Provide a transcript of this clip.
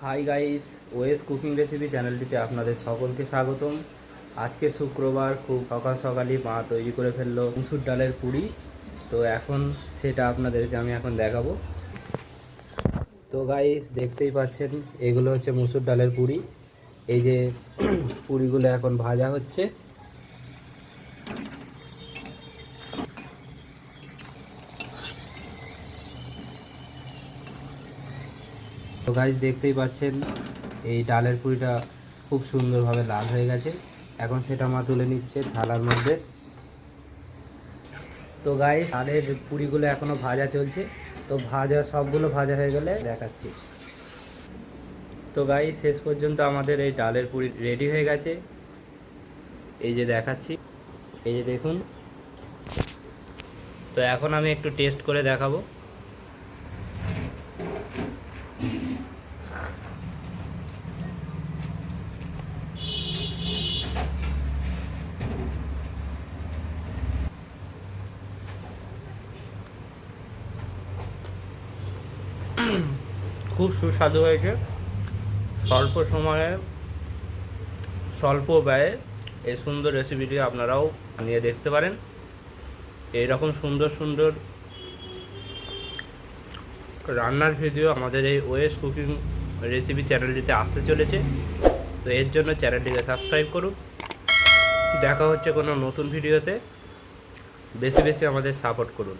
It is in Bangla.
হাই গাইস, ওয়েস কুকিং রেসিপি চ্যানেলটিতে আপনাদের সকলকে স্বাগতম। আজকে শুক্রবার, খুব সকাল সকালই মা তৈরি করে ফেললো মুসুর ডালের পুরি। তো এখন সেটা আপনাদেরকে আমি এখন দেখাবো। তো গাইস, দেখতেই পাচ্ছেন এগুলো হচ্ছে মুসুর ডালের পুরি। এই যে পুরিগুলো এখন ভাজা হচ্ছে। তো গাইস, দেখতেই পাচ্ছেন এই ডালের পুরিটা খুব সুন্দরভাবে লাল হয়ে গেছে। এখন সেটা মা তুলে নিচ্ছে থালার মধ্যে। তো গাইস, ডালের পুরিগুলো এখনো ভাজা চলছে। তো সবগুলো ভাজা হয়ে গেলে দেখাচ্ছি। তো গাইস, শেষ পর্যন্ত আমাদের এই ডালের পুরি রেডি হয়ে গেছে। এই যে দেখাচ্ছি, এই যে দেখুন। তো এখন আমি একটু টেস্ট করে দেখাবো। খুব সুস্বাদু হয়েছে। স্বল্প সময়ে স্বল্প ব্যয়ে এই সুন্দর রেসিপিটি আপনারাও বানিয়ে দেখতে পারেন। এইরকম সুন্দর সুন্দর রান্নার ভিডিও আমাদের এই ওয়েস কুকিং রেসিপি চ্যানেলটিতে আসতে চলেছে। তো এর জন্য চ্যানেলটিকে সাবস্ক্রাইব করুন। দেখা হচ্ছে কোনো নতুন ভিডিওতে। বেশি বেশি আমাদের সাপোর্ট করুন।